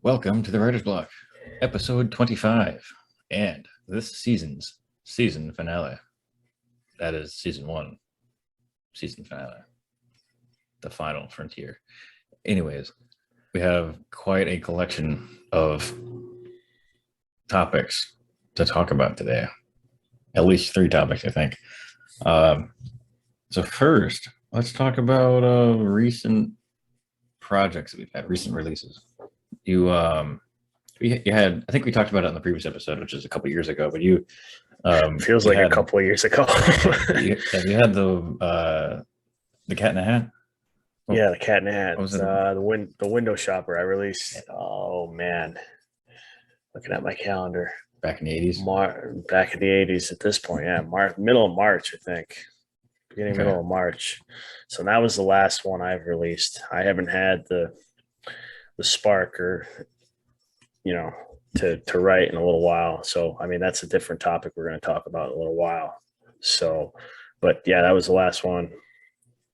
Welcome to the Writer's Block, episode 25, and this season's season finale. That is season one, season finale, the final frontier. Anyways, we have quite a collection of topics to talk about today. At least three topics, I think. So first, let's talk about recent projects that we've had, recent releases. You had, I think we talked about it in the previous episode, which is a couple years ago, but feels you like a had, couple of years ago. you had the Cat in the Hat. Yeah, the Cat in the Hat. What was it? The window shopper I released. Oh man, looking at my calendar. Back in the 80s. Back in the 80s at this point. Yeah, middle of March, I think. Middle of March. So that was the last one I've released. I haven't had the spark or to write in a little while. So I mean that's a different topic we're going to talk about in a little while. So, but yeah, that was the last one.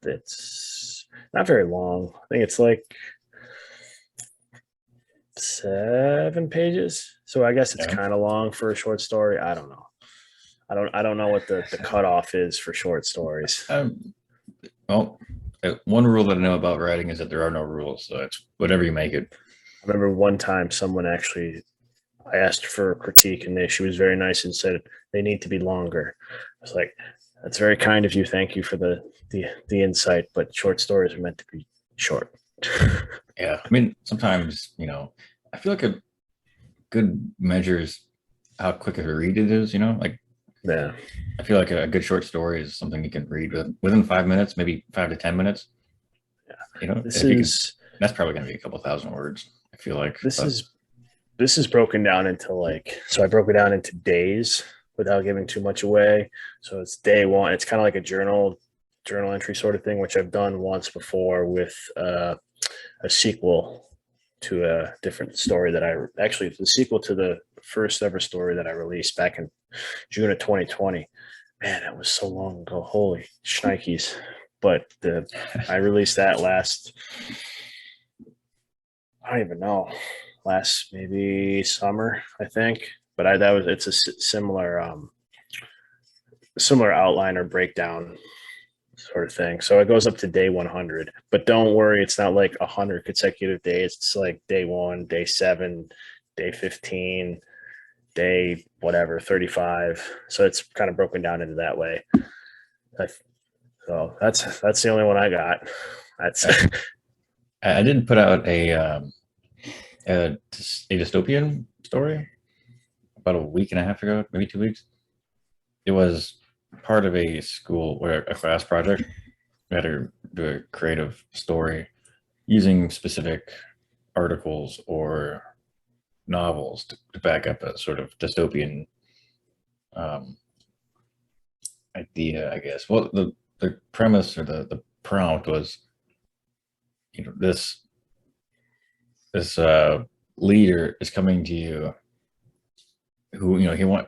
It's not very long. I think it's like 7 pages. So I guess it's kind of long for a short story. I don't know. I don't know what the cutoff is for short stories. Well, one rule that I know about writing is that there are no rules. So it's whatever you make it. I remember one time I asked for a critique and she was very nice and said they need to be longer. I was like, that's very kind of you. Thank you for the insight, but short stories are meant to be short. Yeah. I mean, sometimes, I feel like a good measures how quick of a read it is, like, yeah. I feel like a good short story is something you can read within 5 minutes, maybe 5 to 10 minutes. Yeah. That's probably going to be a couple thousand words. I feel like this is broken down into so I broke it down into days without giving too much away. So it's day one. It's kind of like a journal entry sort of thing, which I've done once before with a sequel to a different story the sequel to the first ever story that I released back in June of 2020. Man, that was so long ago. Holy shnikes. But I released that I don't even know, last maybe summer, I think. But it's a similar outline or breakdown sort of thing. So it goes up to day 100. But don't worry, it's not like 100 consecutive days. It's like day 1, day 7, day 15, day whatever, 35. So it's kind of broken down into that way. So that's the only one I got. I did put out a dystopian story about a week and a half ago, maybe 2 weeks. It was part of a class project. We had to do a creative story using specific articles or novels to back up a sort of dystopian idea, I guess. Well, the premise or the prompt was, this leader is coming to you who,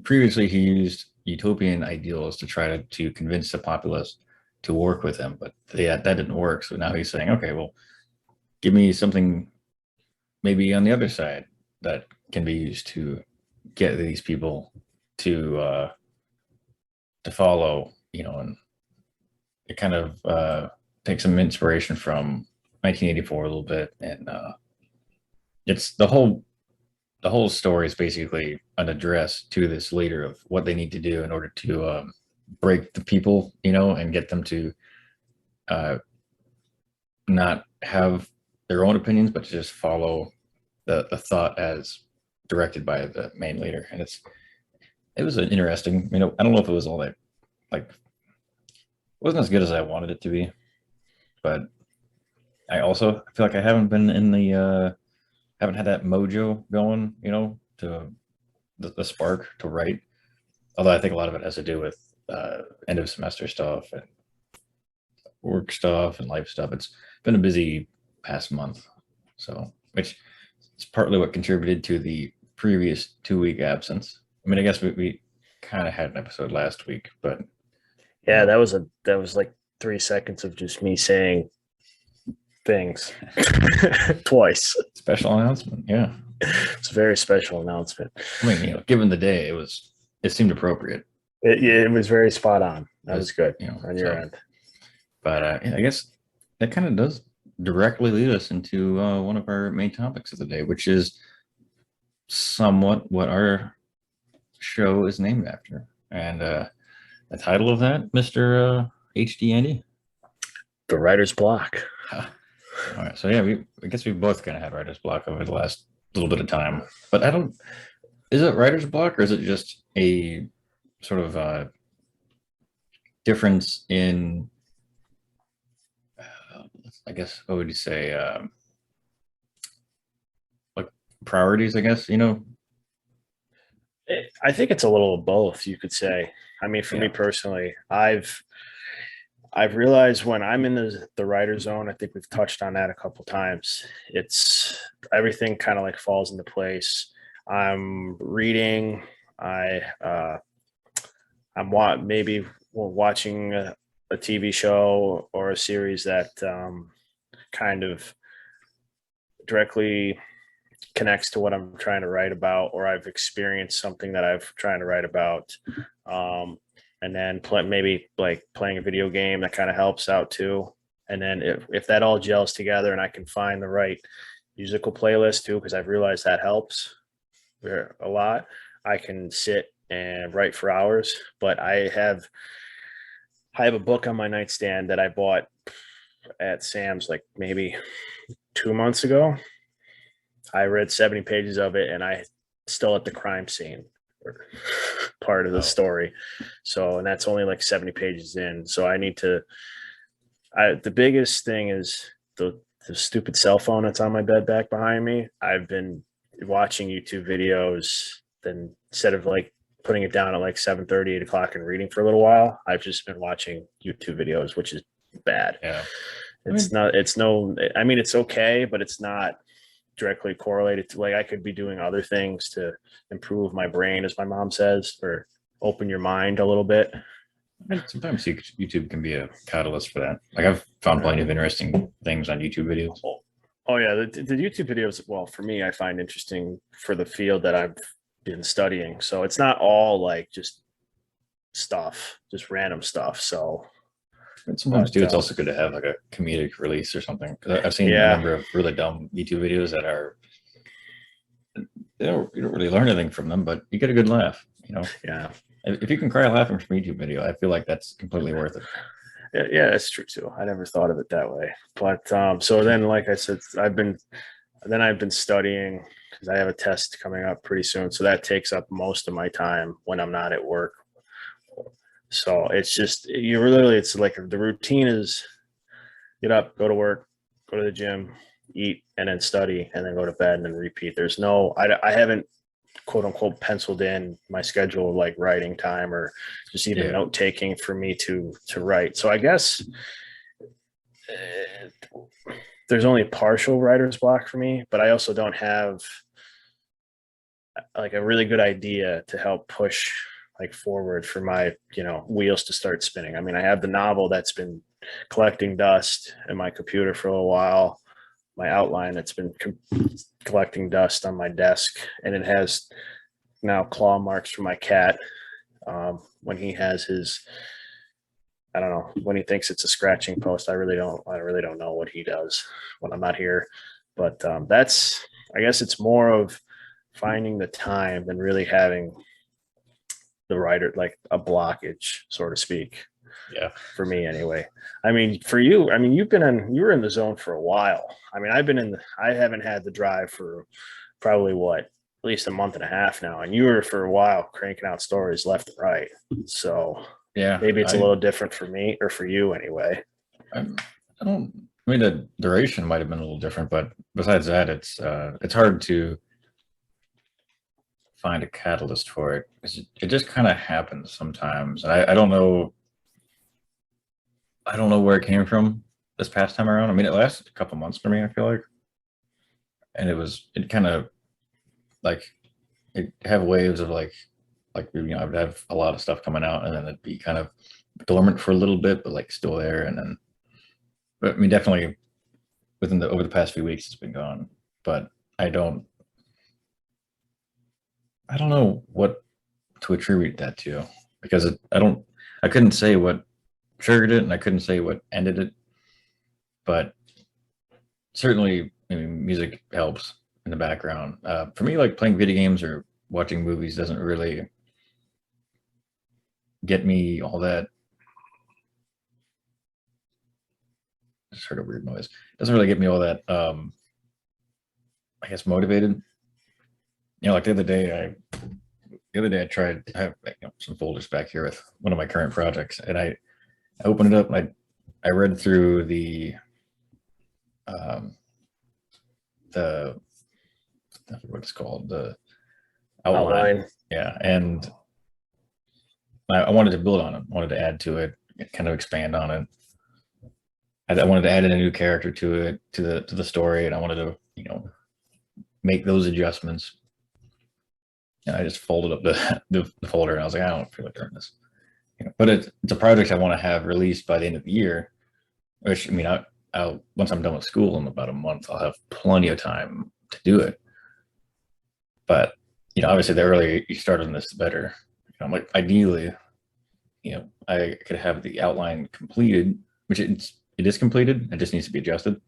previously he used utopian ideals to try to convince the populace to work with him, but that didn't work. So now he's saying, okay, well, give me something maybe on the other side that can be used to get these people to follow, and it kind of takes some inspiration from 1984 a little bit, and it's the whole story is basically an address to this leader of what they need to do in order to break the people, and get them to not have their own opinions, but to just follow the thought as directed by the main leader. And it was an interesting, I don't know if it was all that, like, it wasn't as good as I wanted it to be, but I also feel like I haven't been haven't had that mojo going, to the spark to write. Although I think a lot of it has to do with end of semester stuff and work stuff and life stuff. It's been a busy past month, so which is partly what contributed to the previous 2-week absence. I mean, I guess we kind of had an episode last week, but yeah, that was like 3 seconds of just me saying things twice. Special announcement. Yeah. It's a very special announcement. I mean, given the day, it seemed appropriate. It was very spot on. That was good on your end. But I guess that kind of does directly lead us into one of our main topics of the day, which is somewhat what our show is named after. And the title of that, Mr. HD Andy? The Writer's Block. All right. So yeah, I guess we both kind of had writer's block over the last little bit of time. But is it writer's block, or is it just a sort of difference in, I guess, what would you say, like priorities, I guess, I think it's a little of both, you could say. I mean, for me personally, I've realized when I'm in the writer zone, I think we've touched on that a couple times. It's everything kind of like falls into place. I'm reading. Maybe watching a TV show or a series that kind of directly connects to what I'm trying to write about, or I've experienced something that I'm trying to write about. And then maybe like playing a video game that kind of helps out too. And then if that all gels together and I can find the right musical playlist too, because I've realized that helps a lot, I can sit and write for hours. But I have a book on my nightstand that I bought at Sam's like maybe 2 months ago. I read 70 pages of it and I still at the crime scene part of the story. So, and that's only like 70 pages in. So the biggest thing is the stupid cell phone that's on my bed back behind me. I've been watching YouTube videos, then instead of like putting it down at like 7:30, 8 o'clock and reading for a little while, I've just been watching YouTube videos, which is bad. Yeah. It's okay, but it's not directly correlated to, like, I could be doing other things to improve my brain, as my mom says, or open your mind a little bit. Sometimes YouTube can be a catalyst for that. Like I've found plenty of interesting things on YouTube videos. Oh yeah, the YouTube videos, well, for me, I find interesting for the field that I've been studying. So it's not all like just random stuff. So and sometimes too, it's also good to have like a comedic release or something. I've seen a number of really dumb YouTube videos that are, you don't really learn anything from them, but you get a good laugh. Yeah. If you can cry laughing from a YouTube video, I feel like that's completely worth it. Yeah, that's true too. I never thought of it that way. But so then, like I said, I've been studying because I have a test coming up pretty soon. So that takes up most of my time when I'm not at work. So it's just, it's like the routine is get up, go to work, go to the gym, eat, and then study, and then go to bed and then repeat. There's I haven't quote unquote penciled in my schedule of like writing time or just even note taking for me to write. So I guess there's only partial writer's block for me, but I also don't have like a really good idea to help push like forward for my wheels to start spinning. I mean, I have the novel that's been collecting dust in my computer for a little while, my outline that's been collecting dust on my desk, and it has now claw marks for my cat when he has his, I don't know, when he thinks it's a scratching post. I really don't know what he does when I'm not here, but I guess it's more of finding the time than really having the writer, like a blockage, so to speak. Yeah. For me anyway. I mean, for you, I mean, you were in the zone for a while. I mean, I haven't had the drive for probably at least a month and a half now. And you were for a while cranking out stories left and right. So yeah, maybe it's a little different for me, or for you anyway. I mean, the duration might've been a little different, but besides that, it's hard to find a catalyst for it. It just kind of happens sometimes. I don't know where it came from this past time around. I mean, it lasted a couple months for me, I feel like. And it kind of like, it have waves of like, I'd have a lot of stuff coming out and then it'd be kind of dormant for a little bit, but like still there. And then, but I mean, definitely over the past few weeks it's been gone, but I don't know what to attribute that to, because I couldn't say what triggered it and I couldn't say what ended it, but certainly, I mean, music helps in the background. For me, like playing video games or watching movies doesn't really get me all that. I just heard a weird noise. Doesn't really get me all that. I guess motivated. Like the other day I tried. I have some folders back here with one of my current projects, and I opened it up and I read through um, the I forget what it's called, the outline. Outline. Yeah, and I wanted to build on it. Wanted to add to it, kind of expand on it. I wanted to add in a new character to it, to the story, and I wanted to make those adjustments. And I just folded up the folder, and I was like, I don't feel like doing this. But it's a project I want to have released by the end of the year. Which, I mean, I'll once I'm done with school in about a month, I'll have plenty of time to do it. But obviously, the earlier you start on this, the better. I'm like, ideally, I could have the outline completed, which it is completed. It just needs to be adjusted.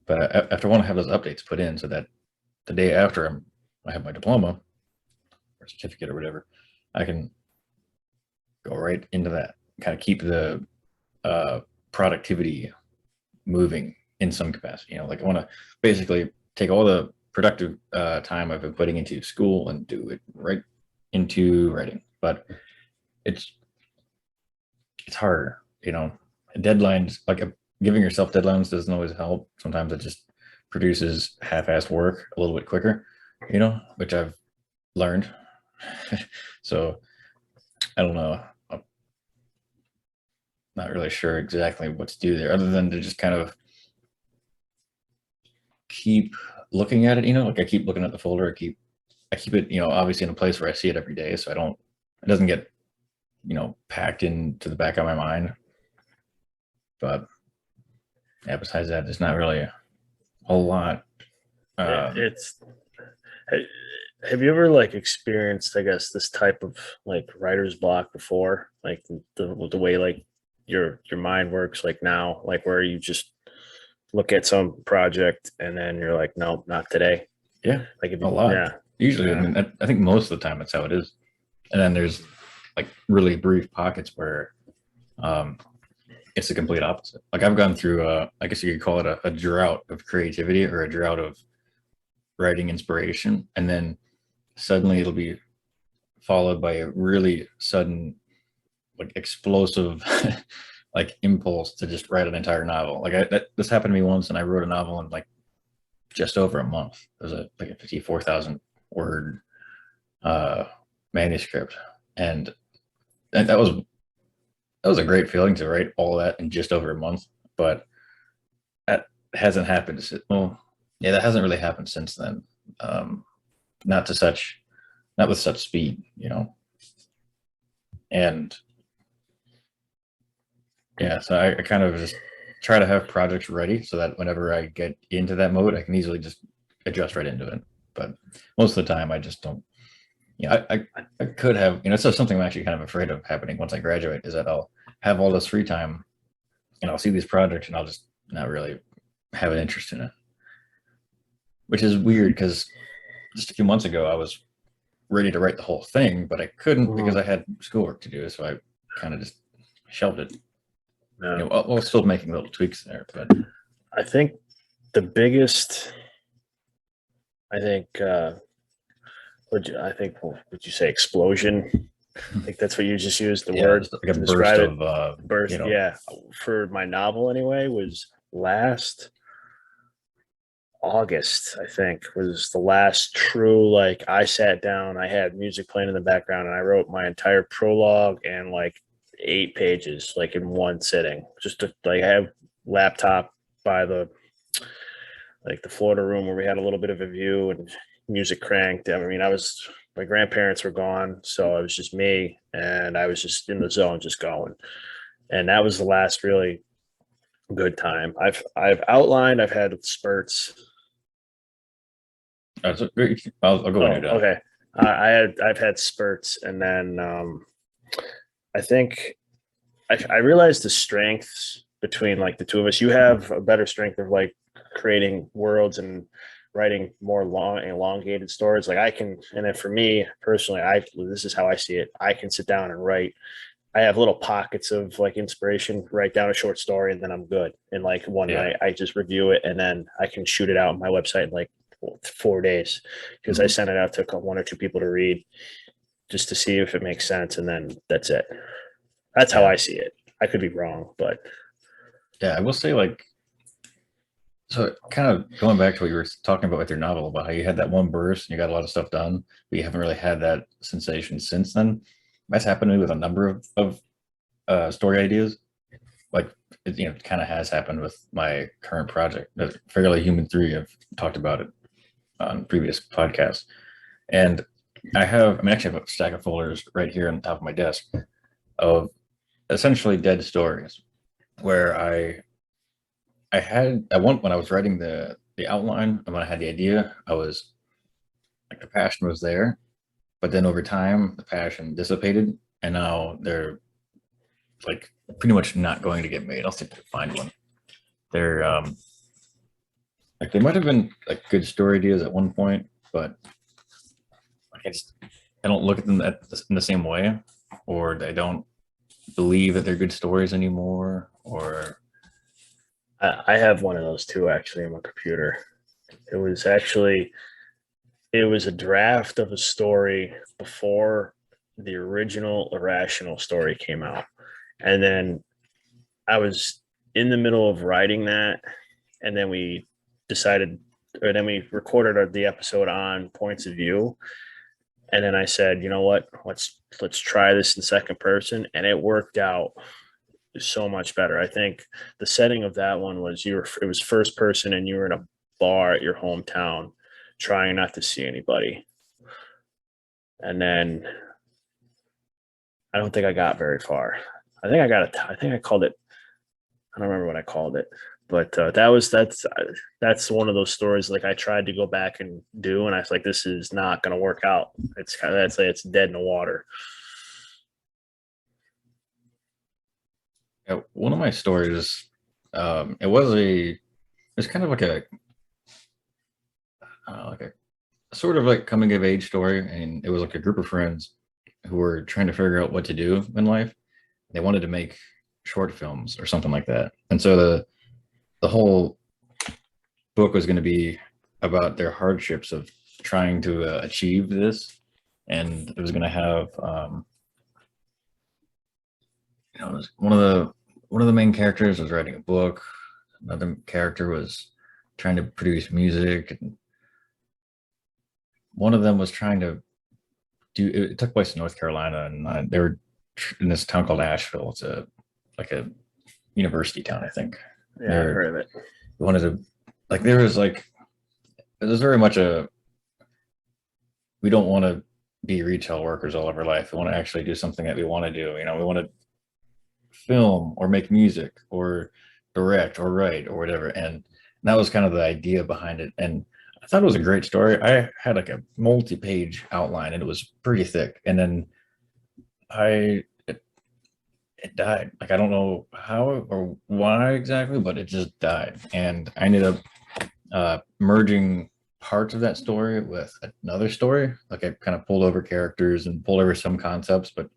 But I want to have those updates put in so that the day after I have my diploma or certificate or whatever, I can go right into that. Kind of keep the productivity moving in some capacity. Like I want to basically take all the productive time I've been putting into school and do it right into writing. But it's harder, deadlines, like giving yourself deadlines doesn't always help. Sometimes it just produces half-assed work a little bit quicker, which I've learned. So I don't know. I'm not really sure exactly what to do there, other than to just kind of keep looking at it. Like I keep looking at the folder. I keep it, obviously in a place where I see it every day, so it doesn't get packed into the back of my mind. But yeah, besides that, there's not really a whole lot. Yeah, have you ever like experienced, I guess, this type of like writer's block before? Like the way like your mind works, like now, like where you just look at some project and then you're like, no, not today. Yeah, Like if a lot. yeah, Usually, yeah. I mean, I think most of the time that's how it is. And then there's like really brief pockets where it's the complete opposite. Like I've gone through, I guess you could call it a drought of creativity or a drought of writing inspiration, and then suddenly it'll be followed by a really sudden, like explosive, like impulse to just write an entire novel. Like this happened to me once, and I wrote a novel in like just over a month. It was like a 54,000 word manuscript, and that was a great feeling to write all that in just over a month. But that hasn't happened. Well, yeah, that hasn't really happened since then. Not with such speed, And yeah, so I kind of just try to have projects ready so that whenever I get into that mode, I can easily just adjust right into it. But most of the time, I just don't. I could have. It's something I'm actually kind of afraid of happening once I graduate, is that I'll have all this free time and I'll see these projects and I'll just not really have an interest in it, which is weird because just a few months ago I was ready to write the whole thing, but I couldn't because I had schoolwork to do. So I kind of just shelved it. No. While still making little tweaks there. But I think the biggest, would you say explosion? I think that's what you just used the word like a to burst describe it. of Burst, yeah. For my novel anyway, was last August, I think, was the last true, like I sat down, I had music playing in the background, and I wrote my entire prologue and like 8 pages, like in one sitting. Like I have laptop by the Florida room where we had a little bit of a view and music cranked. I mean, my grandparents were gone, so it was just me, and I was just in the zone, just going. And that was the last really Good time. I've outlined. I've had spurts. I'll go when you're Oh, done. okay. I've had spurts, and then I think I realized the strengths between like the two of us. You have a better strength of like creating worlds and writing more long elongated stories. Like I can, and then for me personally, I this is how I see it. I can sit down and write. I have little pockets of like inspiration, write down a short story, and then I'm good. And like one Yeah. night, I just review it, and then I can shoot it out on my website in like 4 days because I Mhm. sent it out to one or two people to read just to see if it makes sense, and then that's it. That's how Yeah. I see it. I could be wrong, but Yeah. I will say, like, so kind of going back to what you were talking about with your novel about how you had that one burst and you got a lot of stuff done, but you haven't really had that sensation since then. That's happened to me with a number of story ideas. Like, it kind of has happened with my current project, the Fairly Human 3. I've talked about it on previous podcasts. And I mean, actually, I have a stack of folders right here on the top of my desk of essentially dead stories where I want when I was writing the outline and when I had the idea, I was like the passion was there, but then over time the passion dissipated, and now they're like pretty much not going to get made. I'll see if I can find one. They're like they might have been like good story ideas at one point, but like I don't look at them in the same way, or I don't believe that they're good stories anymore, or I have one of those too actually on my computer. It was actually it was a draft of a story before the original Irrational story came out. And then I was in the middle of writing that, and then we decided, or then we recorded the episode on points of view. And then I said, you know what, let's try this in second person, and it worked out so much better. I think the setting of that one was it was first person, and you were in a bar at your hometown, trying not to see anybody. And then I don't think I got very far. I think I called it. I don't remember what I called it, but that's one of those stories. Like I tried to go back and do, and I was like, this is not going to work out. It's kind of that's like it's dead in the water. yeah, one of my stories. It's kind of like a sort of like coming of age story, and it was like a group of friends who were trying to figure out what to do in life. They wanted to make short films or something like that, and so the whole book was going to be about their hardships of trying to achieve this, and it was going to have one of the main characters was writing a book. Another character was trying to produce music, and one of them was trying to do. It took place in North Carolina, and they were in this town called Asheville. It's a university town, I think. Yeah, I've They're heard of it. they wanted to like there was like it was very much a we don't want to be retail workers all of our life. We want to actually do something that we want to do. We want to film or make music or direct or write or whatever. And that was kind of the idea behind it. And I thought it was a great story. I had like a multi-page outline and it was pretty thick. And then I it died. Like I don't know how or why exactly, but it just died. And I ended up merging parts of that story with another story. Like I kind of pulled over characters and pulled over some concepts, but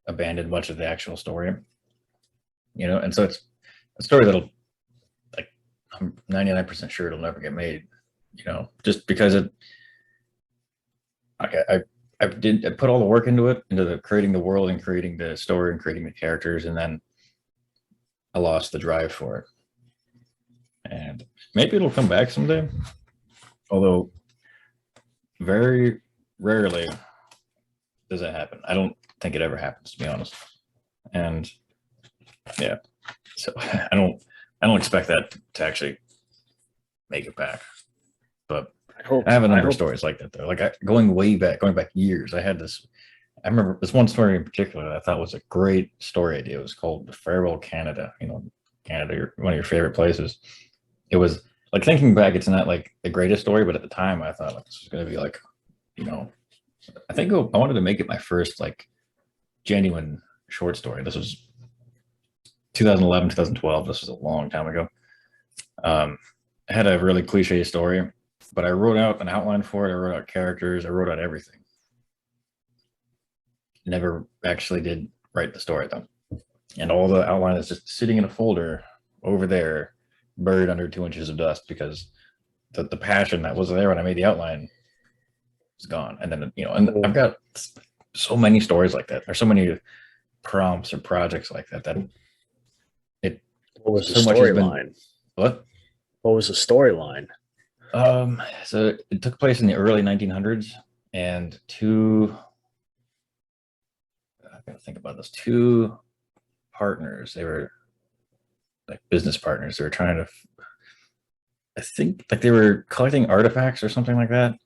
abandoned much of the actual story. And so it's a story that'll like I'm 99% sure it'll never get made. Just because I put all the work into it, into the creating the world and creating the story and creating the characters, and then I lost the drive for it. And maybe it'll come back someday. Although very rarely does that happen. I don't think it ever happens, to be honest. And yeah, so I don't expect that to actually make it back. But I have a I number of hope stories like that though. Like going back years. I had this. I remember this one story in particular that I thought was a great story idea. It was called "The Farewell Canada." Canada, one of your favorite places. It was like, thinking back, it's not like the greatest story, but at the time I thought like this was going to be like, you know, I think I wanted to make it my first like genuine short story. This was 2011, 2012. This was a long time ago. I had a really cliche story, but I wrote out an outline for it. I wrote out characters. I wrote out everything. Never actually did write the story though. And all the outline is just sitting in a folder over there, buried under 2 inches of dust, because the passion that was there when I made the outline is gone. And then, and I've got so many stories like that. There's so many prompts or projects like that it What was the so much has been storyline? what What was the storyline? so it took place in the early 1900s, and I gotta think about this. Two partners, they were like business partners. They were trying to, I think, like they were collecting artifacts or something like that.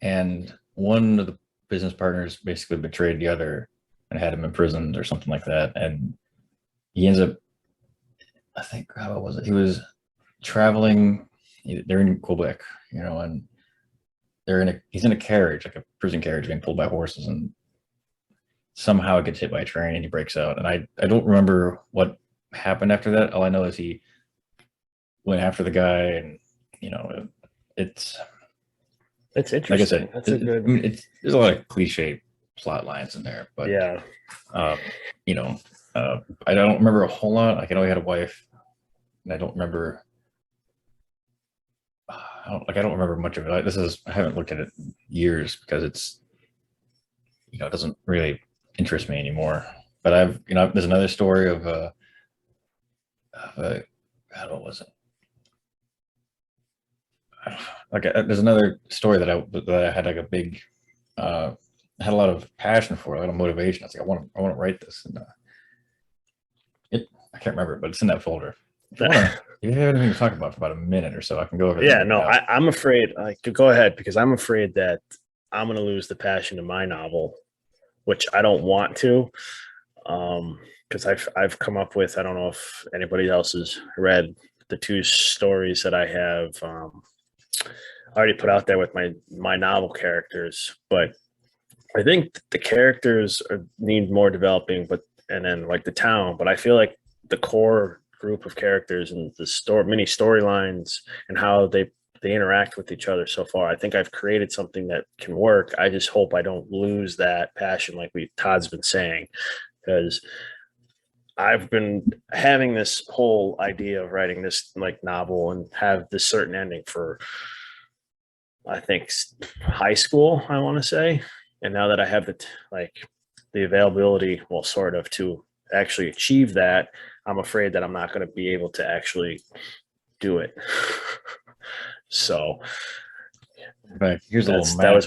And one of the business partners basically betrayed the other and had him imprisoned or something like that. And he ends up, I think, how was it? He was traveling. They're in Quebec, and he's in a carriage, like a prison carriage, being pulled by horses, and somehow it gets hit by a train and he breaks out. And I don't remember what happened after that. All I know is he went after the guy, and it's interesting. Like I said, That's a good. There's a lot of cliche plot lines in there, but yeah. I don't remember a whole lot. Like, I know he had a wife, and I don't remember. I don't remember much of it. I haven't looked at it in years, because it's it doesn't really interest me anymore. But there's another story of God, what was it? Like, there's another story that I had like a big had a lot of passion for, a lot of motivation. I was like, I want to write this, and I can't remember, but it's in that folder. If you have anything to talk about for about a minute or so, I can go over that. Yeah, no, I'm afraid. Go ahead, because I'm afraid that I'm going to lose the passion in my novel, which I don't want to. Because I've come up with, I don't know if anybody else has read the two stories that I have already put out there with my novel characters, but I think the characters need more developing, and then like the town, but I feel like the core group of characters and the mini storylines and how they interact with each other so far, I think I've created something that can work. I just hope I don't lose that passion, like Todd's been saying, because I've been having this whole idea of writing this like novel and have this certain ending for, I think, high school, I want to say. And now that I have the availability, well, sort of, to actually achieve that, I'm afraid that I'm not going to be able to actually do it. So, in fact, here's a little map.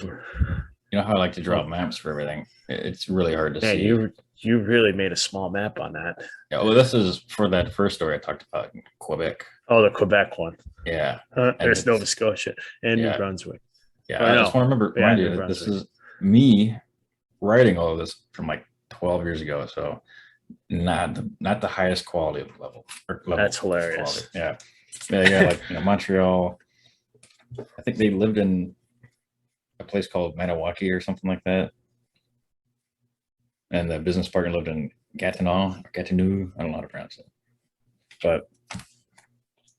You know how I like to draw maps for everything? It's really hard to see. You really made a small map on that. Yeah, well, this is for that first story I talked about in Quebec. Oh, the Quebec one. Yeah. There's Nova Scotia and New Brunswick. Yeah, I just want to remind you that this is me writing all of this from like 12 years ago. So not the highest quality level. That's hilarious. Quality. Yeah, like Montreal. I think they lived in a place called Maniwaki or something like that. And the business partner lived in Gatineau. I don't know how to pronounce it. But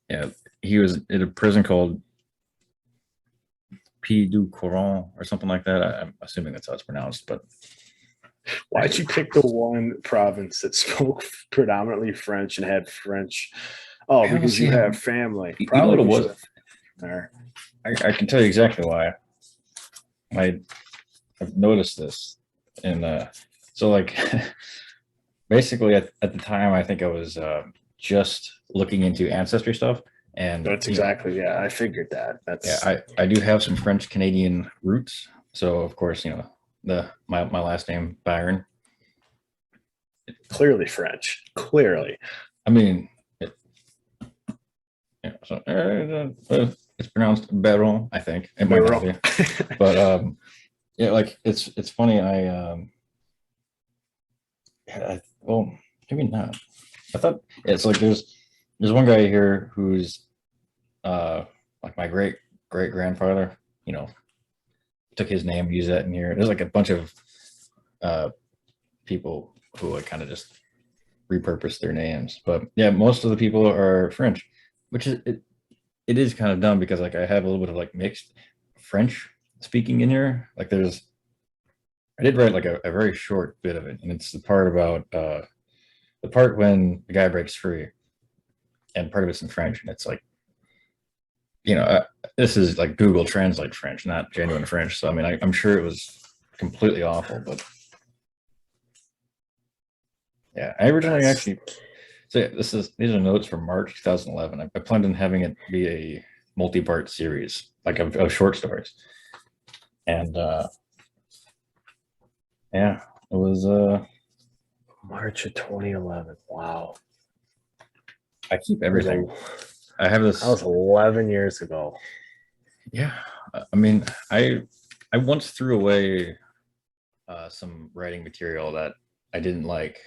yeah, he was in a prison called Pied du Coron or something like that. I'm assuming that's how it's pronounced. But why'd you pick the one province that spoke predominantly French and had French? Oh, because you have family. Probably what it was there. I can tell you exactly why. I've noticed this, and so like basically at the time, I think I was just looking into ancestry stuff, and that's exactly I figured that. I do have some French Canadian roots, so of course my last name Byron, clearly French. Clearly, I mean, so it's pronounced Baron, I think. It might not be, but like it's funny. Well, maybe not. I thought it's like there's there's one guy here who's like my great grandfather, you know, took his name, used that in here. There's like a bunch of uh people who like kind of just repurpose their names. But yeah, most of the people are French, which is it is kind of dumb because like I have a little bit of like mixed French speaking in here. Like there's I did write like a very short bit of it, and it's the part about the part when the guy breaks free, and part of it's in French, and it's like this is like Google Translate French, not genuine French. So I mean, I'm sure it was completely awful, but yeah, I originally That's actually so yeah, these are notes from March 2011. I planned on having it be a multi-part series, like of short stories, and yeah, it was. March of 2011. Wow. I keep That was, everything. I have that was this. 11 years ago. Yeah, I mean, I once threw away some writing material that I didn't like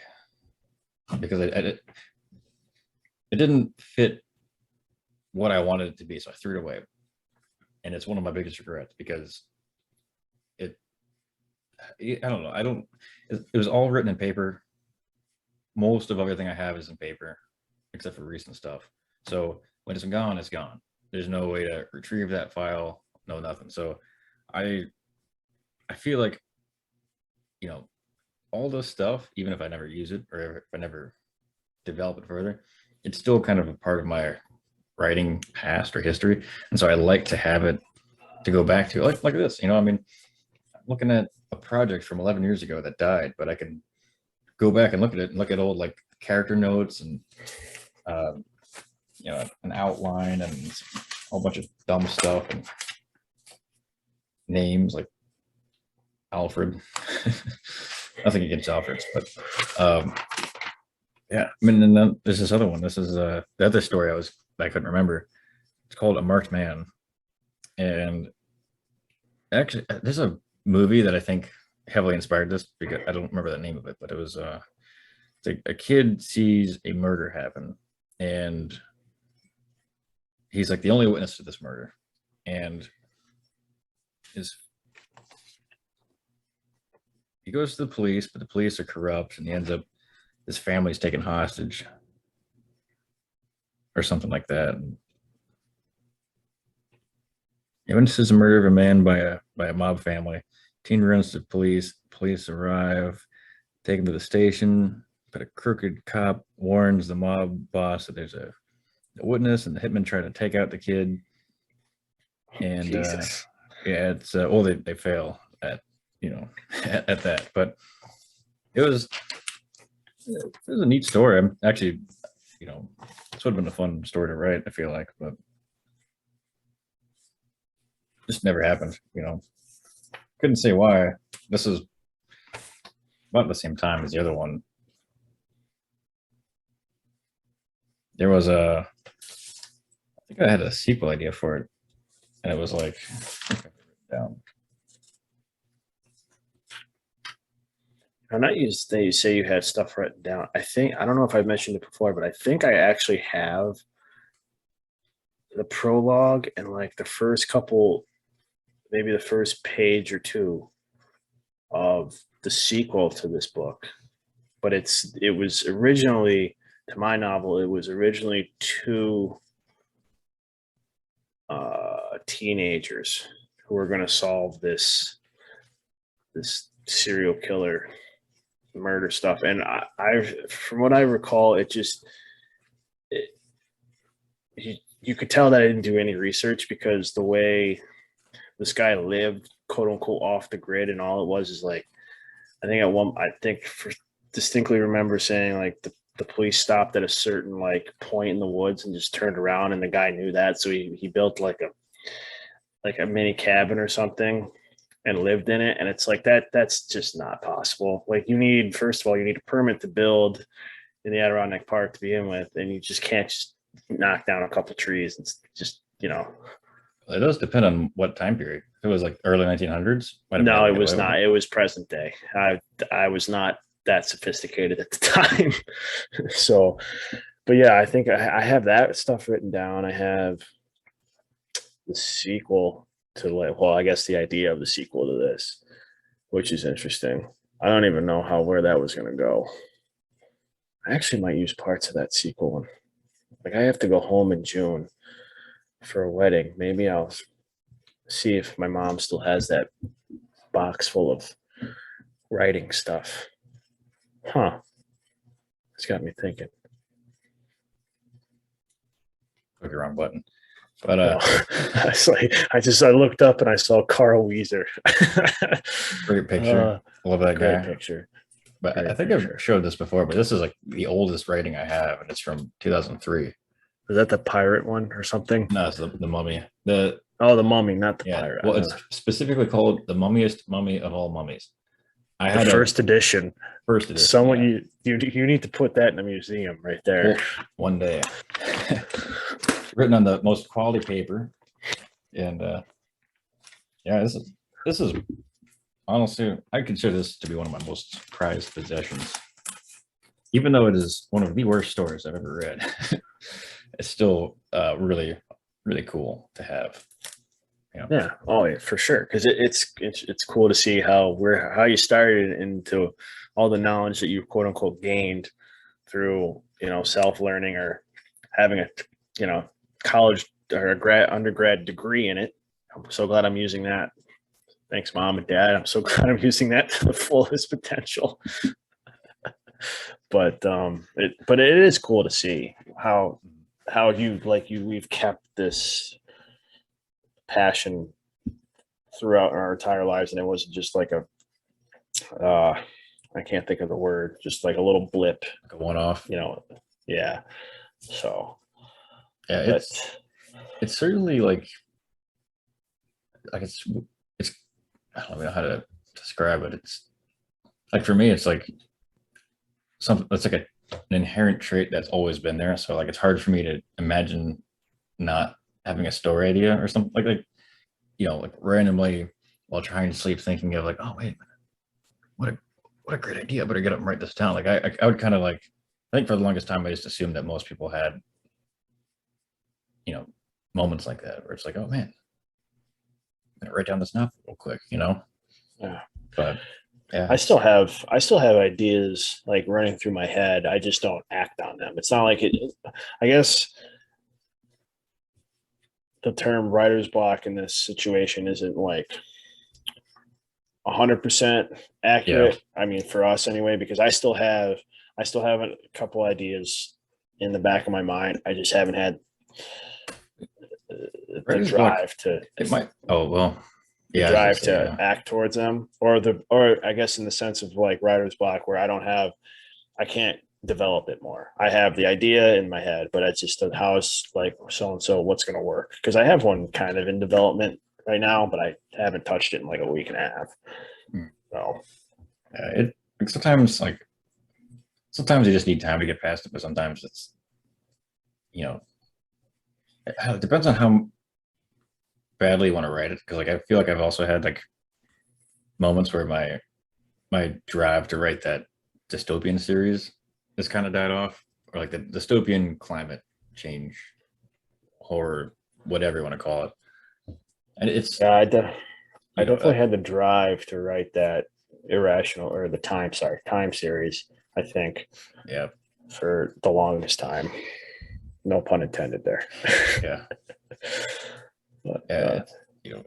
because it didn't fit what I wanted it to be, so I threw it away, and it's one of my biggest regrets because it. I don't know. I don't. It was all written in paper. Most of everything I have is in paper, except for recent stuff. So when it's gone, it's gone. There's no way to retrieve that file. No, nothing. So I I feel like all this stuff, even if I never use it or if I never develop it further, it's still kind of a part of my writing past or history, and so I like to have it to go back to, like this. I mean, I'm looking at a project from 11 years ago that died, but I can go back and look at it and look at old like character notes and uh, an outline and a whole bunch of dumb stuff and names like Alfred. Nothing against Alfreds, but yeah. I mean, and then there's this other one. This is the other story I couldn't remember. It's called A Marked Man, and actually, there's a movie that I think heavily inspired this because I don't remember the name of it, but it was a kid sees a murder happen, and he's like the only witness to this murder, and his he goes to the police, but the police are corrupt, and he ends up his family's taken hostage or something like that. And he witnesses the murder of a man by a mob family. Teen runs to police. Police arrive, take him to the station, but a crooked cop warns the mob boss that there's a witness, and the hitmen try to take out the kid. And Jesus. yeah, it's well, they fail at at that, but it was a neat story. I'm actually, this would have been a fun story to write, I feel like, but just never happened. Couldn't say why. This is about the same time as the other one. There was I think I had a sequel idea for it, and it was like, down. I'm not used to you say you had stuff written down. I don't know if I've mentioned it before, but I think I actually have the prologue and like the first couple, maybe the first page or two of the sequel to this book. But it was originally, to my novel, it was originally two teenagers who were going to solve this serial killer murder stuff. And I from what I recall, you could tell that I didn't do any research because the way this guy lived, quote unquote, off the grid, and all it was is like, I think distinctly remember saying like the police stopped at a certain like point in the woods and just turned around, and the guy knew that, so he built like a mini cabin or something and lived in it. And it's like that's just not possible. Like first of all, you need a permit to build in the Adirondack Park to begin with, and you just can't just knock down a couple trees. It's just, It does depend on what time period. If it was like early 1900s, might have been no, able it to get was away with not. It was present day. I was not that sophisticated at the time. So but yeah, I think I have that stuff written down. I have the sequel to like, well, I guess the idea of the sequel to this, which is interesting. I don't even know where that was going to go. I actually might use parts of that sequel one. Like I have to go home in June for a wedding. Maybe I'll see if my mom still has that box full of writing stuff. Huh. It's got me thinking. Click the wrong button. But No, I looked up and I saw Carl Weezer. great picture. Love that Great guy. picture. But Great I think picture. I've showed this before, but this is like the oldest writing I have, and it's from 2003. Is that the pirate one or something? No, it's the Mummy. Oh, the mummy, not the Yeah, pirate. well, it's specifically called the mummiest mummy of all mummies. I the had first edition. first edition. Someone yeah. you need to put that in a museum right there. Well, one day. Written on the most quality paper, and yeah, this is honestly, I consider this to be one of my most prized possessions. Even though it is one of the worst stories I've ever read, it's still really, really cool to have. Yeah. Oh, yeah, for sure. Because it's cool to see how you started into all the knowledge that you quote unquote gained through self learning or having a college or undergrad degree in it. I'm so glad I'm using that. Thanks, mom and dad. I'm so glad I'm using that to the fullest potential. But it is cool to see how we've kept this passion throughout our entire lives, and it wasn't just like I can't think of the word, just like a little blip, like a one-off. Yeah. So yeah, it's certainly like it's I don't know how to describe it. It's like for me, it's like something that's like an inherent trait that's always been there. So like it's hard for me to imagine not having a story idea or something like like randomly while trying to sleep thinking of like, oh wait a minute, what a great idea, I better get up and write this down. Like I would kind of like, I think for the longest time I just assumed that most people had moments like that where it's like, oh man, I'm gonna write down this novel real quick. yeah. But yeah, I still have ideas like running through my head. I just don't act on them. It's not like it. I guess the term writer's block in this situation isn't like 100% accurate. I mean, for us anyway, because I still have a couple ideas in the back of my mind. I just haven't had the drive to. It might. Oh well. Yeah, drive to act towards them, or I guess in the sense of like writer's block, where I can't develop it more. I have the idea in my head, but it's just how it's like so and so what's going to work, because I have one kind of in development right now, but I haven't touched it in like a week and a half. So it sometimes you just need time to get past it, but sometimes it's it depends on how badly you want to write it, because like I feel like I've also had like moments where my drive to write that dystopian series has kind of died off, or like the dystopian climate change horror, whatever you want to call it. And it's I definitely had the drive to write that irrational or the time series, I think. Yeah. For the longest time. No pun intended there. Yeah. But, yeah,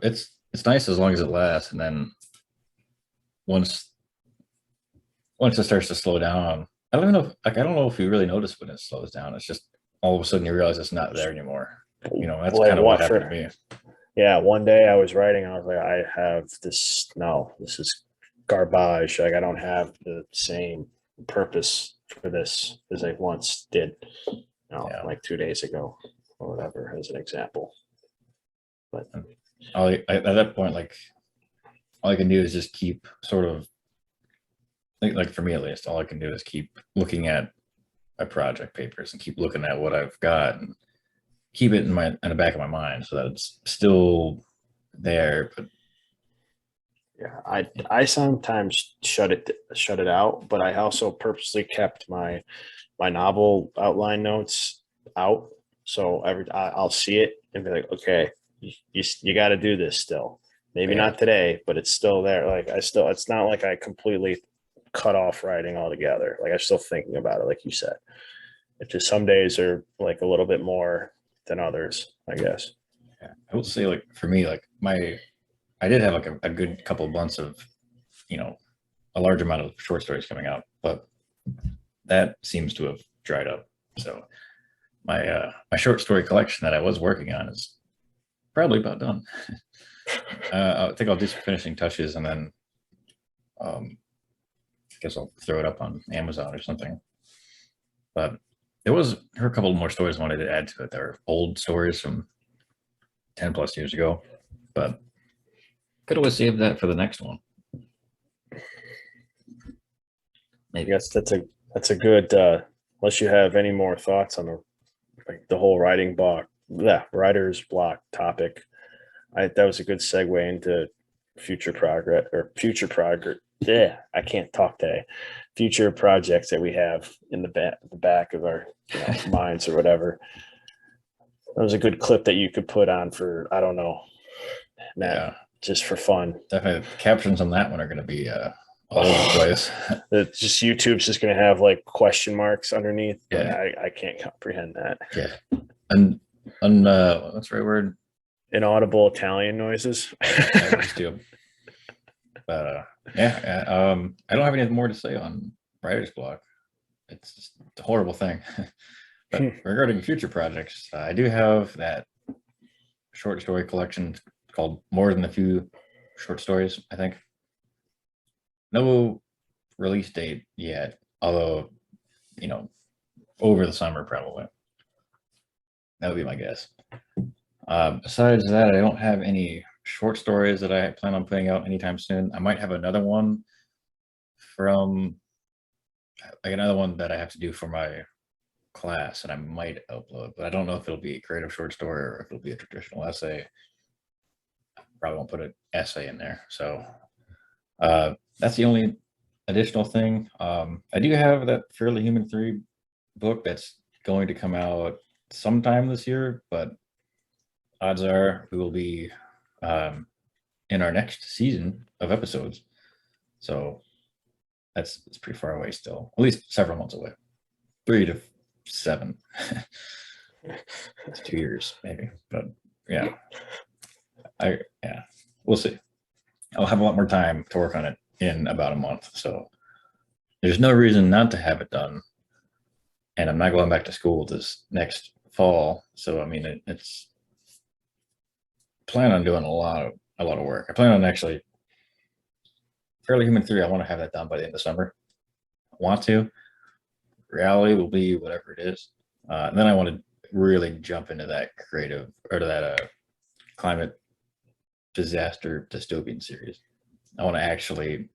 it's nice as long as it lasts, and then once it starts to slow down, I don't know if you really notice when it slows down. It's just all of a sudden you realize it's not there anymore. That's kind of what happened to me. Yeah, one day I was writing, I was like, I have this. No, this is garbage. Like I don't have the same purpose for this as I once did. Like 2 days ago or whatever, as an example. But at that point, like all I can do is just keep sort of like for me at least, all I can do is keep looking at my project papers and keep looking at what I've got and keep it in the back of my mind so that it's still there, but Yeah, I sometimes shut it out, but I also purposely kept my novel outline notes out. So I'll see it and be like, okay, you got to do this still. Maybe Yeah, not today, but it's still there. Like I still, it's not like I completely cut off writing altogether. Like I'm still thinking about it, like you said. It's just some days are like a little bit more than others, I guess. yeah. I will say, like for me, like I did have like a good couple of months of, you know, a large amount of short stories coming out, but that seems to have dried up. So my short story collection that I was working on is probably about done. I think I'll do some finishing touches and then I guess I'll throw it up on Amazon or something. But there were a couple more stories I wanted to add to it. There were old stories from 10 plus years ago, but could always save that for the next one. I Maybe. guess that's a good unless you have any more thoughts on the whole writing block, yeah, writer's block topic. That was a good segue into future progress. Yeah, I can't talk today. Future projects that we have in the back of our minds or whatever. That was a good clip that you could put on for I don't know, Matt, Yeah, just for fun. definitely. The captions on that one are going to be all over the place. It's just YouTube's just going to have like question marks underneath. Like, Yeah, I can't comprehend that. yeah. What's the right word? Inaudible Italian noises. Yeah, those two. But yeah, I don't have anything more to say on writer's block. It's just a horrible thing. But regarding future projects, I do have that short story collection called More Than a Few Short Stories, I think. No release date yet, although, you know, over the summer probably. That would be my guess. Besides that, I don't have any short stories that I plan on putting out anytime soon. I might have another one from like another one that I have to do for my class and I might upload, but I don't know if it'll be a creative short story or if it'll be a traditional essay. Probably won't put an essay in there. So that's the only additional thing. I do have that Fairly Human 3 book that's going to come out sometime this year, but odds are we will be in our next season of episodes. So it's pretty far away still, at least several months away. 3 to 7. It's 2 years maybe, but yeah, yeah, we'll see. I'll have a lot more time to work on it in about a month, so there's no reason not to have it done. And I'm not going back to school this next fall, so I mean it's plan on doing a lot of work. I plan on actually Fairly Human 3. I want to have that done by the end of summer. I want to. Reality will be whatever it is. And then I want to really jump into that creative or to that climate disaster dystopian series. I want to actually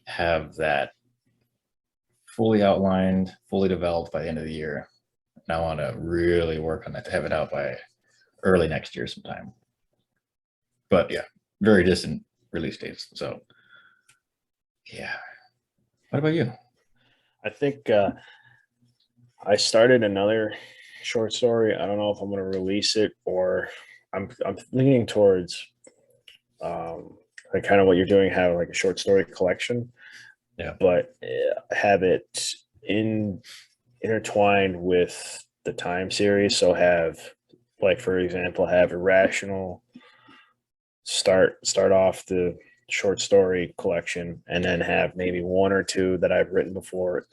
have that fully outlined, fully developed by the end of the year. And I want to really work on that to have it out by early next year sometime. But yeah, very distant release dates. So yeah. What about you? I think I started another short story. I don't know if I'm going to release it or I'm leaning towards like kind of what you're doing, have like a short story collection, Yeah. but have it intertwined with the time series. So have like for example, have Irrational start off the short story collection and then have maybe one or two that I've written before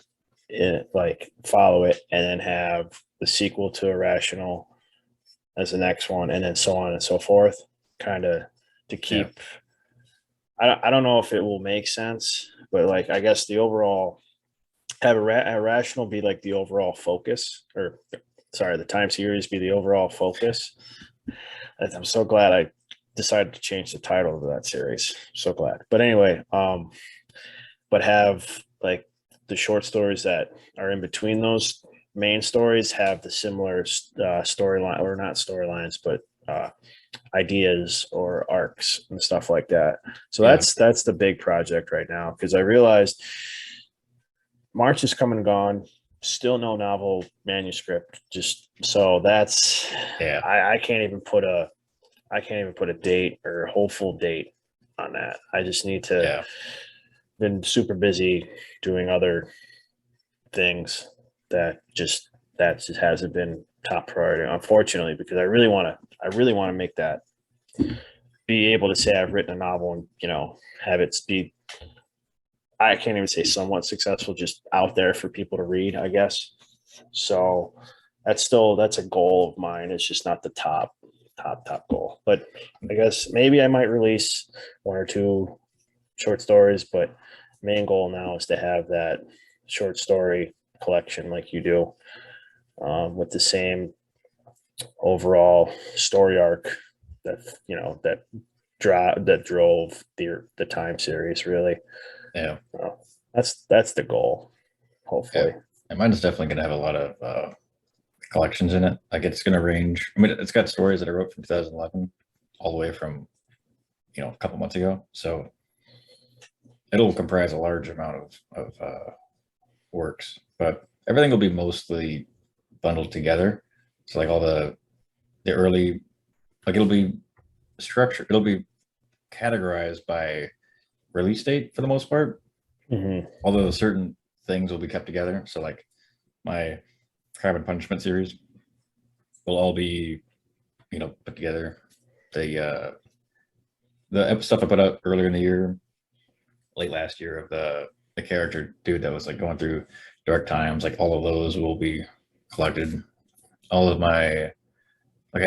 like follow it and then have the sequel to Irrational as the next one and then so on and so forth, kind of to Yeah. keep I don't know if it will make sense, but like I guess the overall have Irrational be like the overall focus, or sorry, the time series be the overall focus. I'm so glad I decided to change the title of that series. So glad. But anyway, but have like the short stories that are in between those main stories have the similar storyline, or not storylines, but ideas or arcs and stuff like that. So Yeah. that's the big project right now, because I realized March is come and gone, still no novel manuscript. Just so that's Yeah. I can't even put a date or a hopeful date on that. I just need to Yeah. been super busy doing other things that just hasn't been top priority, unfortunately, because I really want to make that, be able to say I've written a novel and have it be, I can't even say somewhat successful, just out there for people to read, I guess. So that's a goal of mine. It's just not the top goal, but I guess maybe I might release one or two short stories, but main goal now is to have that short story collection like you do, with the same overall story arc that that drove the time series, really. Yeah. That's the goal, hopefully. Yeah. And mine is definitely going to have a lot of collections in it. Like it's going to range. I mean, it's got stories that I wrote from 2011 all the way from, a couple months ago. So it'll comprise a large amount of works, but everything will be mostly bundled together. So like all the early, like it'll be structured. It'll be categorized by release date for the most part. Mm-hmm. Although certain things will be kept together. So like my crime and punishment series will all be, put together. The stuff I put out earlier in the year, late last year, of the character dude that was like going through dark times, like all of those will be collected. All of my, like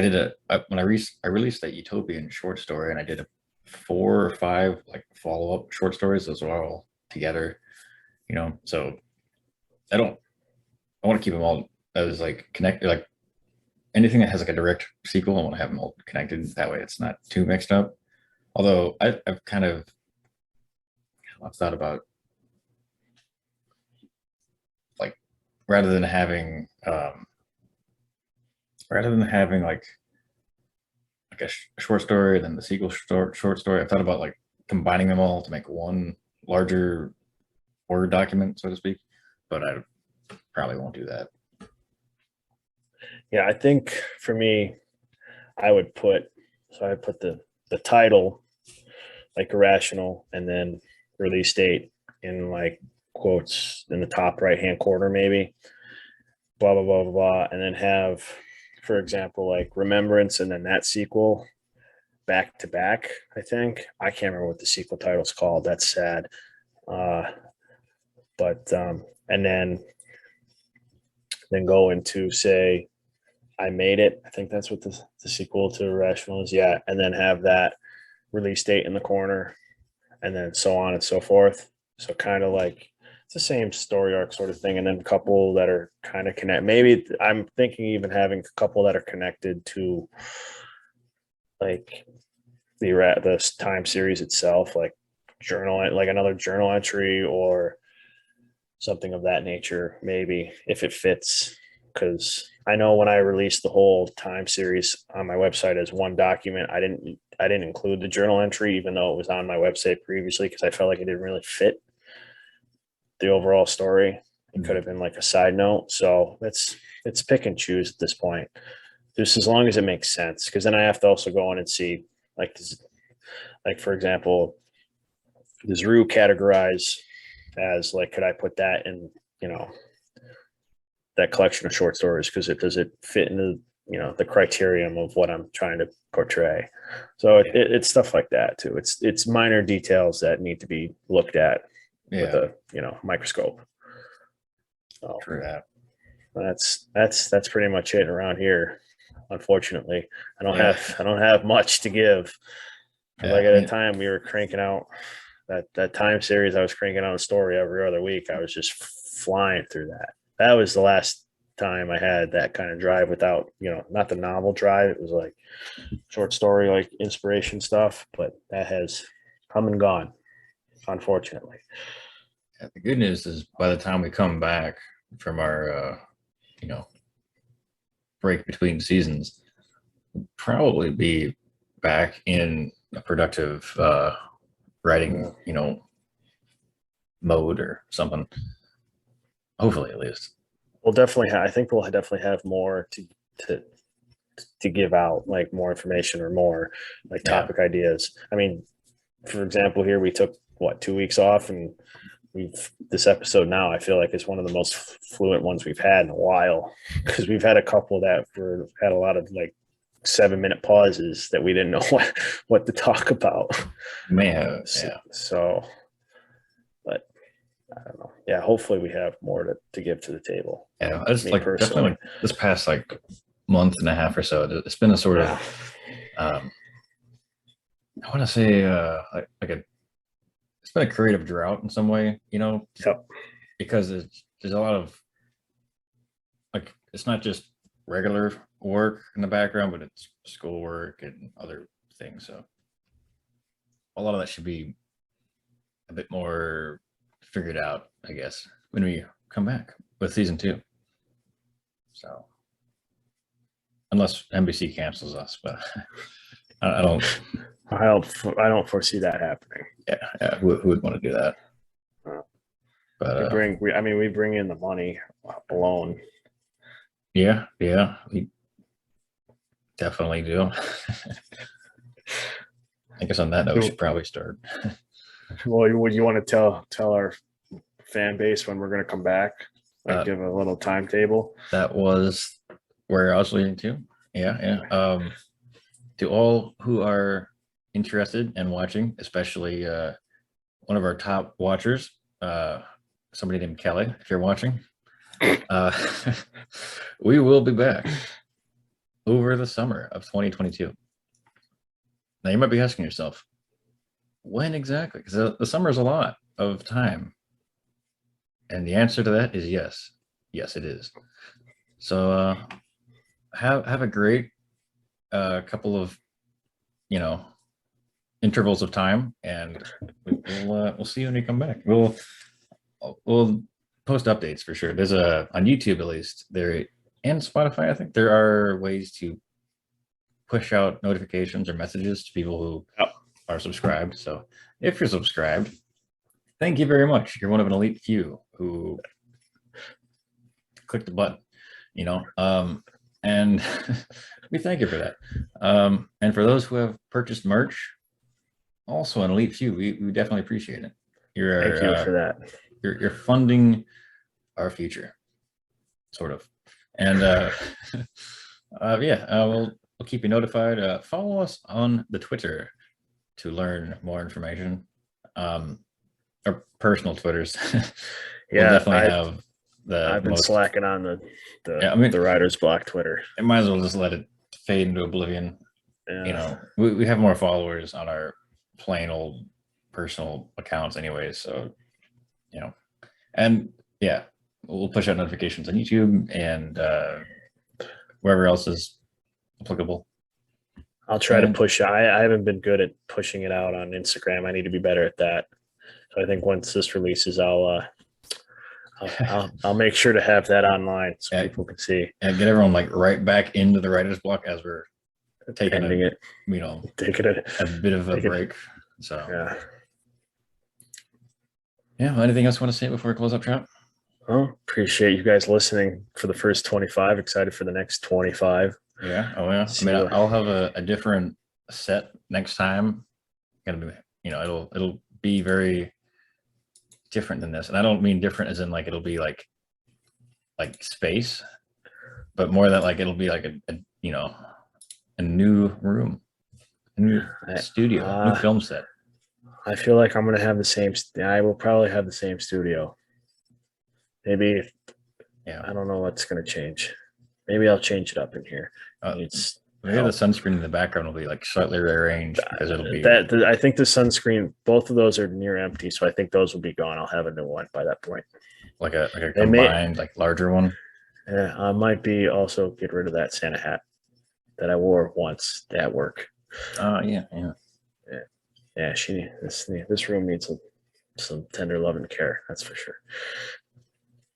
when I released that Utopian short story, and I did 4 or 5 like follow-up short stories. Those are all together, so I want to keep them all as like connected, like anything that has like a direct sequel. I want to have them all connected. That way it's not too mixed up. Although I've kind of, I've thought about, like, rather than having like a short story and then the sequel short story, I thought about like combining them all to make one larger Word document, so to speak. But I probably won't do that. Yeah, I think for me, I would put I put the title like irrational, and then release date in like quotes in the top right hand corner, maybe, blah blah blah blah blah, and then have, for example, like remembrance and then that sequel back to back. I can't remember what the sequel title's called. That's sad. uh but and then go into, say, I made it. I think that's what the sequel to Irrational is. Yeah. And then have that release date in the corner, and then so on and so forth. So kind of like it's the same story arc sort of thing. And then a couple that are kind of connect. Maybe I'm thinking even having a couple that are connected to like the time series itself, like like another journal entry or something of that nature, maybe, if it fits. Because I know when I released the whole time series on my website as one document, I didn't include the journal entry, even though it was on my website previously, because I felt like it didn't really fit the overall story. It could have been like a side note. So it's pick and choose at this point, just as long as it makes sense. Because then I have to also go in and see, like this, like for example, does Rue categorize as like, could I put that in, that collection of short stories, because does it fit into the criterion of what I'm trying to portray. So it's stuff like that too. It's minor details that need to be looked at with a microscope. So True that. that's pretty much it around here. Unfortunately, I don't Yeah. have much to give. Yeah, Like at the time we were cranking out that time series, I was cranking out a story every other week. I was just flying through that. That was the last time I had that kind of drive without, not the novel drive. It was like short story, like inspiration stuff, but that has come and gone, unfortunately. the good news is by the time we come back from our break between seasons, we'll probably be back in a productive writing, mode or something. Hopefully, at least. We'll definitely I think we'll definitely have more to give out, like more information or more like topic ideas. I mean, for example, here we took 2 weeks off, and this episode now I feel like it's one of the most fluent ones we've had in a while, because we've had a couple that had a lot of like 7-minute pauses that we didn't know what to talk about. Man, So, but I don't know. Yeah, hopefully we have more to give to the table. Yeah, it's like definitely this past like month and a half or so. It's been a sort of, I want to say, it's been a creative drought in some way, because there's a lot of like, it's not just regular work in the background, but it's schoolwork and other things. So a lot of that should be a bit more figured out, I guess, when we come back with season 2. So unless NBC cancels us, but I don't foresee that happening. Yeah, who would want to do that? But we bring in the money alone. Yeah, we definitely do. I guess on that note, we should probably start. Well, would you want to tell our fan base when we're going to come back? Like give a little timetable. That was where I was leading to. Yeah. To all who are interested in watching, especially one of our top watchers, somebody named Kelly, if you're watching, we will be back over the summer of 2022. Now you might be asking yourself, when exactly? Because the summer is a lot of time. And the answer to that is yes. Yes, it is. So have a great couple of intervals of time, and we'll see you when you come back. We'll post updates for sure. There's on YouTube, at least there, and Spotify, I think there are ways to push out notifications or messages to people who are subscribed. So if you're subscribed, thank you very much. You're one of an elite few who clicked the button, and we thank you for that. And for those who have purchased merch, also an elite few, we definitely appreciate it. Thank you for that. You're funding our future, sort of. And we'll keep you notified. Follow us on the Twitter to learn more information. Our personal Twitters. We'll definitely have I've been slacking on the writer's block Twitter. I might as well just let it fade into oblivion. Yeah. We have more followers on our plain old personal accounts anyways, so and yeah, we'll push out notifications on YouTube and wherever else is applicable. I'll try to push. I haven't been good at pushing it out on Instagram. I need to be better at that. So I think once this releases, I'll make sure to have that online so people can see. And get everyone like right back into the writer's block as we're taking taking a bit of a break. So yeah. Anything else you want to say before we close up, Trap? Well, appreciate you guys listening for the first 25. Excited for the next 25. Yeah. Oh yeah. I mean, I'll have a different set next time. Gonna be, it'll be very different than this, and I don't mean different as in like it'll be like space, but more that like it'll be like a new room, a new studio, new film set. I feel like I'm gonna have the same. I will probably have the same studio. Maybe. Yeah. I don't know what's gonna change. Maybe I'll change it up in here. Maybe the sunscreen in the background will be like slightly rearranged because it'll be I think the sunscreen, both of those are near empty, so I think those will be gone. I'll have a new one by that point. Like a combined like larger one. Yeah, I might be also get rid of that Santa hat that I wore once at work. Yeah. This room needs some tender love and care. That's for sure.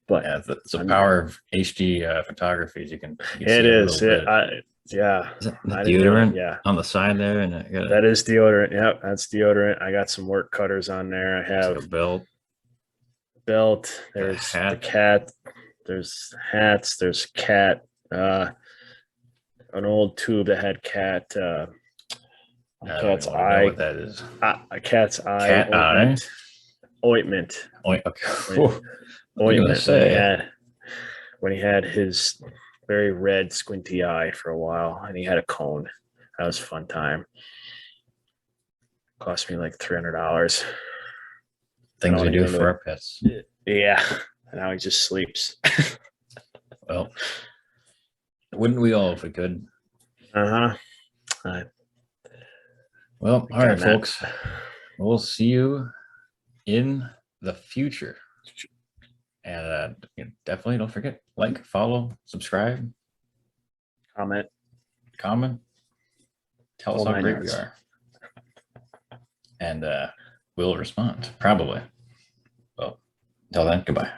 But yeah, the power of HD photography. You can it is. Yeah, Is that the I didn't know. deodorant Yeah, on the side there? And I got that is deodorant. Yep, that's deodorant. I got some work cutters on there. I like a have belt, belt. got a There's the hat. cat. There's hats. There's cat. An old tube that had cat. A I don't cat's even want to know what eye. that is. A cat's eye Cat eye. ointment. Ointment. Okay. Oint- What are you gonna Ointment. say? When he had his very red squinty eye for a while, and he had a cone. That was a fun time. Cost me like $300. Things we do Anything for our pets. Yeah, and now he just sleeps. Well, wouldn't we all if we could? Uh huh. Well, all right, That. folks. We'll see you in the future. And definitely don't forget, like, follow, subscribe, Comment. comment, tell us All how nine great we yards. are. And we'll respond, probably. Well, until then, goodbye.